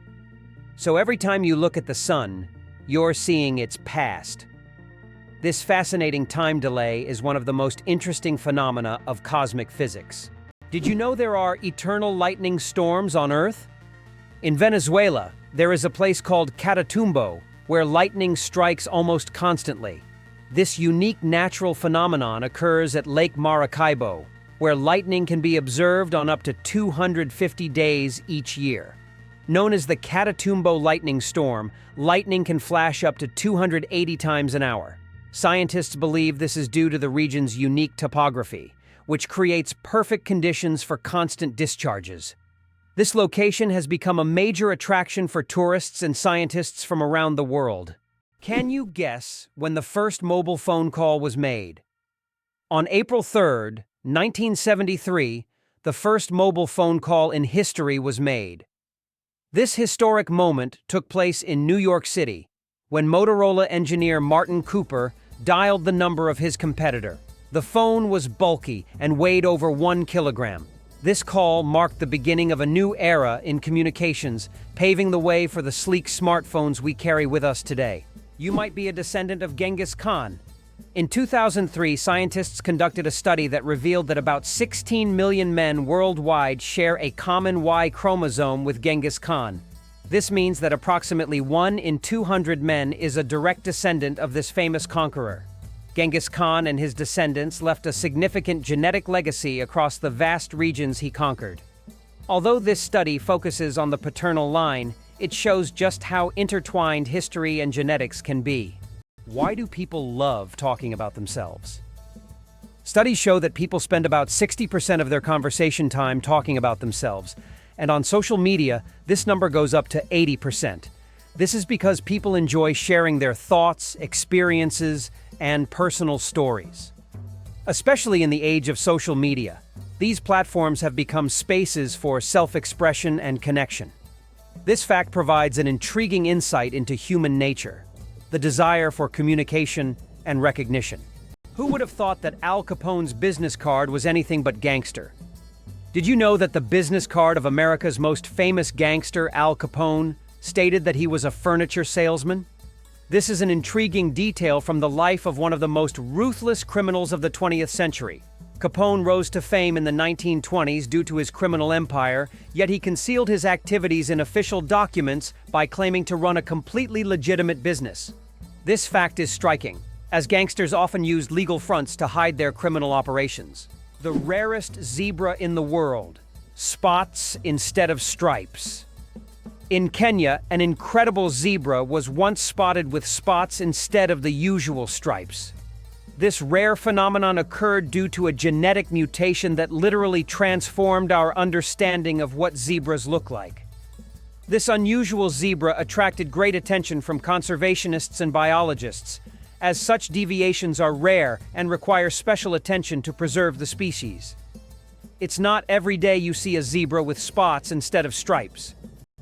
So every time you look at the sun, you're seeing its past. This fascinating time delay is one of the most interesting phenomena of cosmic physics. Did you know there are eternal lightning storms on Earth? In Venezuela, there is a place called Catatumbo, where lightning strikes almost constantly. This unique natural phenomenon occurs at Lake Maracaibo, where lightning can be observed on up to 250 days each year. Known as the Catatumbo lightning storm, lightning can flash up to 280 times an hour. Scientists believe this is due to the region's unique topography, which creates perfect conditions for constant discharges. This location has become a major attraction for tourists and scientists from around the world. Can you guess when the first mobile phone call was made? On April 3rd, 1973, the first mobile phone call in history was made. This historic moment took place in New York City, when Motorola engineer Martin Cooper dialed the number of his competitor. The phone was bulky and weighed over 1 kilogram. This call marked the beginning of a new era in communications, paving the way for the sleek smartphones we carry with us today. You might be a descendant of Genghis Khan. In 2003, scientists conducted a study that revealed that about 16 million men worldwide share a common Y chromosome with Genghis Khan. This means that approximately 1 in 200 men is a direct descendant of this famous conqueror. Genghis Khan and his descendants left a significant genetic legacy across the vast regions he conquered. Although this study focuses on the paternal line, it shows just how intertwined history and genetics can be. Why do people love talking about themselves? Studies show that people spend about 60% of their conversation time talking about themselves, and on social media, this number goes up to 80%. This is because people enjoy sharing their thoughts, experiences, and personal stories. Especially in the age of social media, these platforms have become spaces for self-expression and connection. This fact provides an intriguing insight into human nature, the desire for communication and recognition. Who would have thought that Al Capone's business card was anything but gangster? Did you know that the business card of America's most famous gangster, Al Capone, stated that he was a furniture salesman? This is an intriguing detail from the life of one of the most ruthless criminals of the 20th century. Capone rose to fame in the 1920s due to his criminal empire, yet he concealed his activities in official documents by claiming to run a completely legitimate business. This fact is striking, as gangsters often used legal fronts to hide their criminal operations. The rarest zebra in the world, spots instead of stripes. In Kenya, an incredible zebra was once spotted with spots instead of the usual stripes. This rare phenomenon occurred due to a genetic mutation that literally transformed our understanding of what zebras look like. This unusual zebra attracted great attention from conservationists and biologists, as such deviations are rare and require special attention to preserve the species. It's not every day you see a zebra with spots instead of stripes.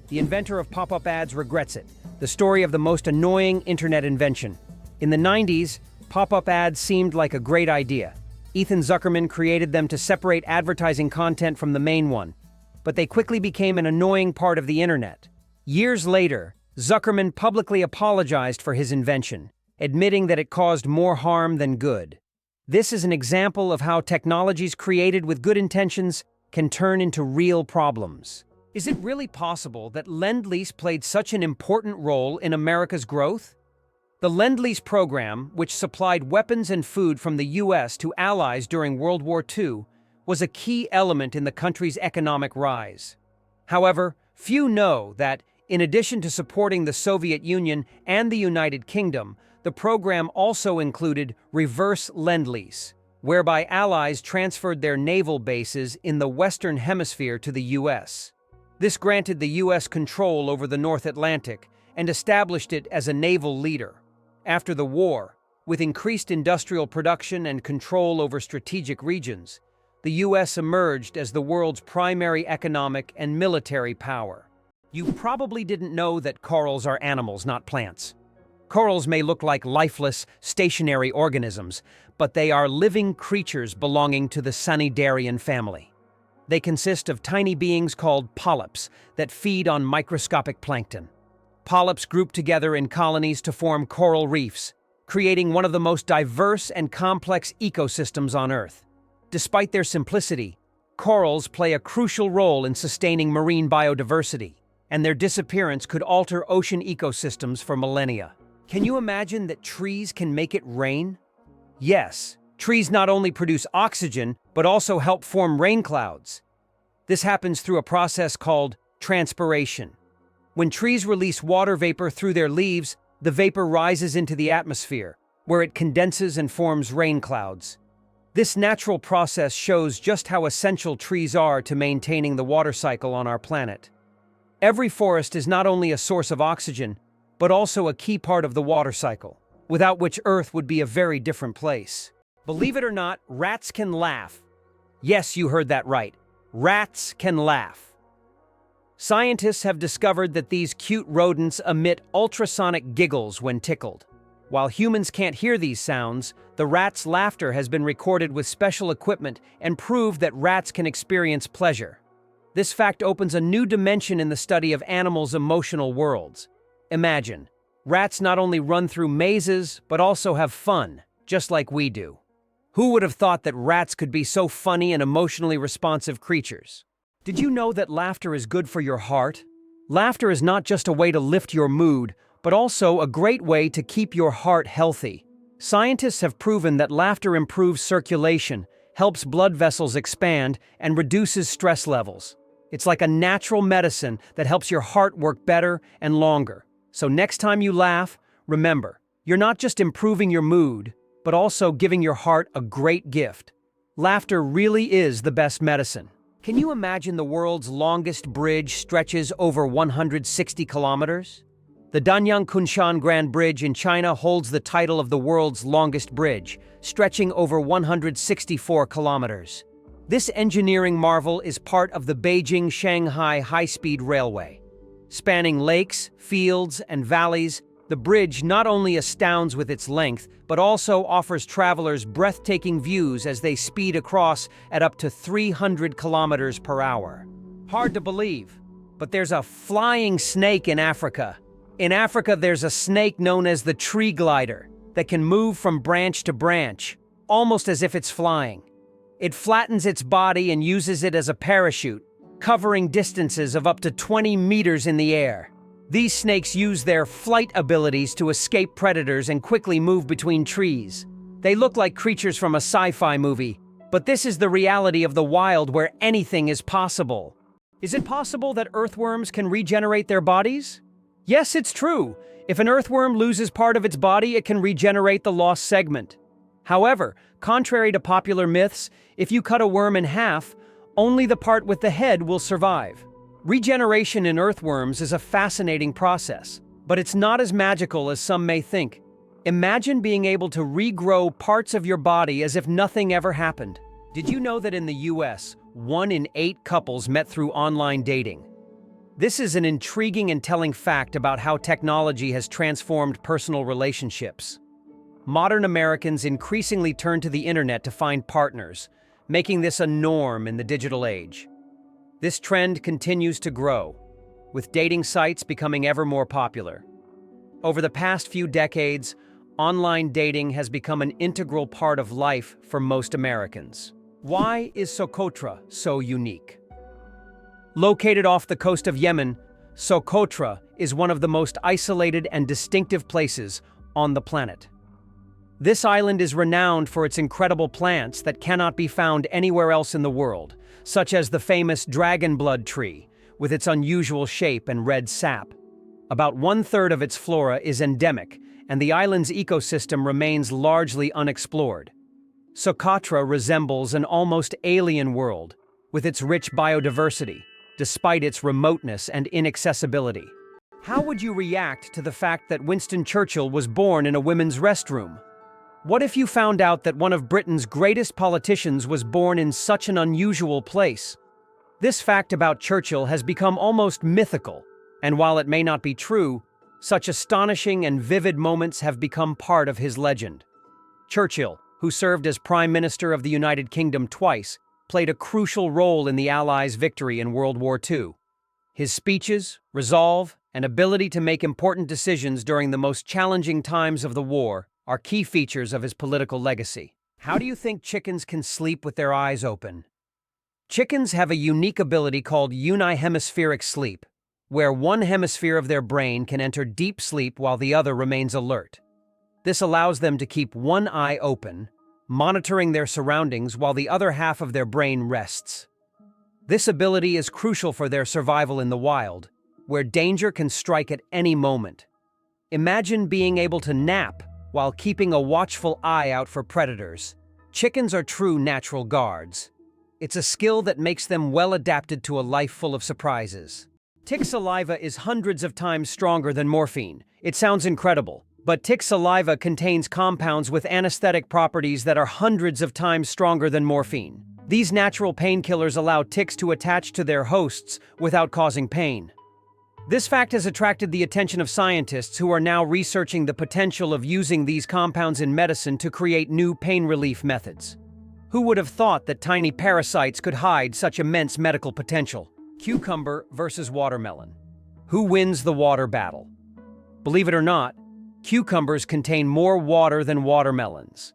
The inventor of pop-up ads regrets it. The story of the most annoying internet invention. In the 90s, pop-up ads seemed like a great idea. Ethan Zuckerman created them to separate advertising content from the main one, but they quickly became an annoying part of the internet. Years later, Zuckerman publicly apologized for his invention, admitting that it caused more harm than good. This is an example of how technologies created with good intentions can turn into real problems. Is it really possible that Lend-Lease played such an important role in America's growth? The Lend-Lease program, which supplied weapons and food from the U.S. to allies during World War II, was a key element in the country's economic rise. However, few know that, in addition to supporting the Soviet Union and the United Kingdom, the program also included reverse Lend-Lease, whereby allies transferred their naval bases in the Western Hemisphere to the U.S. This granted the U.S. control over the North Atlantic and established it as a naval leader. After the war, with increased industrial production and control over strategic regions, the U.S. emerged as the world's primary economic and military power. You probably didn't know that corals are animals, not plants. Corals may look like lifeless, stationary organisms, but they are living creatures belonging to the Cnidarian family. They consist of tiny beings called polyps that feed on microscopic plankton. Polyps group together in colonies to form coral reefs, creating one of the most diverse and complex ecosystems on Earth. Despite their simplicity, corals play a crucial role in sustaining marine biodiversity, and their disappearance could alter ocean ecosystems for millennia. Can you imagine that trees can make it rain? Yes, trees not only produce oxygen, but also help form rain clouds. This happens through a process called transpiration. When trees release water vapor through their leaves, the vapor rises into the atmosphere, where it condenses and forms rain clouds. This natural process shows just how essential trees are to maintaining the water cycle on our planet. Every forest is not only a source of oxygen, but also a key part of the water cycle, without which Earth would be a very different place. Believe it or not, rats can laugh. Yes, you heard that right. Rats can laugh. Scientists have discovered that these cute rodents emit ultrasonic giggles when tickled. While humans can't hear these sounds, the rat's laughter has been recorded with special equipment and proved that rats can experience pleasure. This fact opens a new dimension in the study of animals' emotional worlds. Imagine, Rats not only run through mazes, but also have fun, just like we do. Who would have thought that rats could be so funny and emotionally responsive creatures? Did you know that laughter is good for your heart? Laughter is not just a way to lift your mood, but also a great way to keep your heart healthy. Scientists have proven that laughter improves circulation, helps blood vessels expand, and reduces stress levels. It's like a natural medicine that helps your heart work better and longer. So next time you laugh, remember, you're not just improving your mood, but also giving your heart a great gift. Laughter really is the best medicine. Can you imagine the world's longest bridge stretches over 160 kilometers? The Danyang Kunshan Grand Bridge in China holds the title of the world's longest bridge, stretching over 164 kilometers. This engineering marvel is part of the Beijing-Shanghai high-speed railway. Spanning lakes, fields, and valleys, the bridge not only astounds with its length, but also offers travelers breathtaking views as they speed across at up to 300 kilometers per hour. Hard to believe, but there's a flying snake in Africa. In Africa, there's a snake known as the tree glider that can move from branch to branch, almost as if it's flying. It flattens its body and uses it as a parachute, covering distances of up to 20 meters in the air. These snakes use their flight abilities to escape predators and quickly move between trees. They look like creatures from a sci-fi movie, but this is the reality of the wild where anything is possible. Is it possible that earthworms can regenerate their bodies? Yes, it's true. If an earthworm loses part of its body, it can regenerate the lost segment. However, contrary to popular myths, if you cut a worm in half, only the part with the head will survive. Regeneration in earthworms is a fascinating process, but it's not as magical as some may think. Imagine being able to regrow parts of your body as if nothing ever happened. Did you know that in the US, 1 in 8 couples met through online dating? This is an intriguing and telling fact about how technology has transformed personal relationships. Modern Americans increasingly turn to the internet to find partners, making this a norm in the digital age. This trend continues to grow, with dating sites becoming ever more popular. Over the past few decades, online dating has become an integral part of life for most Americans. Why is Socotra so unique? Located off the coast of Yemen, Socotra is one of the most isolated and distinctive places on the planet. This island is renowned for its incredible plants that cannot be found anywhere else in the world, such as the famous dragon blood tree, with its unusual shape and red sap. About 1/3 of its flora is endemic, and the island's ecosystem remains largely unexplored. Socotra resembles an almost alien world, with its rich biodiversity, despite its remoteness and inaccessibility. How would you react to the fact that Winston Churchill was born in a women's restroom? What if you found out that one of Britain's greatest politicians was born in such an unusual place? This fact about Churchill has become almost mythical, and while it may not be true, such astonishing and vivid moments have become part of his legend. Churchill, who served as Prime Minister of the United Kingdom twice, played a crucial role in the Allies' victory in World War II. His speeches, resolve, and ability to make important decisions during the most challenging times of the war are key features of his political legacy. How do you think chickens can sleep with their eyes open? Chickens have a unique ability called unihemispheric sleep, where one hemisphere of their brain can enter deep sleep while the other remains alert. This allows them to keep one eye open, monitoring their surroundings while the other half of their brain rests. This ability is crucial for their survival in the wild, where danger can strike at any moment. Imagine being able to nap while keeping a watchful eye out for predators. Chickens are true natural guards. It's a skill that makes them well adapted to a life full of surprises. Tick saliva is hundreds of times stronger than morphine. It sounds incredible, but tick saliva contains compounds with anesthetic properties that are hundreds of times stronger than morphine. These natural painkillers allow ticks to attach to their hosts without causing pain. This fact has attracted the attention of scientists who are now researching the potential of using these compounds in medicine to create new pain relief methods. Who would have thought that tiny parasites could hide such immense medical potential? Cucumber versus watermelon. Who wins the water battle? Believe it or not, cucumbers contain more water than watermelons.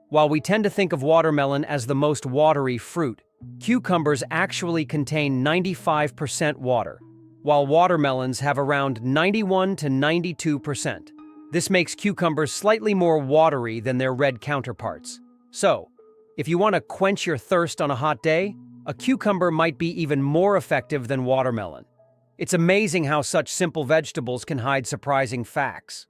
While we tend to think of watermelon as the most watery fruit, cucumbers actually contain 95% water, while watermelons have around 91 to 92%. This makes cucumbers slightly more watery than their red counterparts. So, if you want to quench your thirst on a hot day, a cucumber might be even more effective than watermelon. It's amazing how such simple vegetables can hide surprising facts.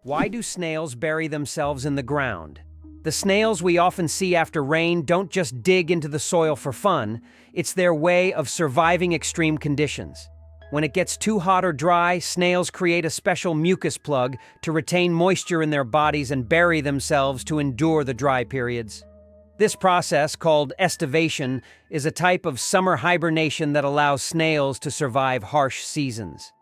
Why do snails bury themselves in the ground? The snails we often see after rain don't just dig into the soil for fun, it's their way of surviving extreme conditions. When it gets too hot or dry, snails create a special mucus plug to retain moisture in their bodies and bury themselves to endure the dry periods. This process, called estivation, is a type of summer hibernation that allows snails to survive harsh seasons.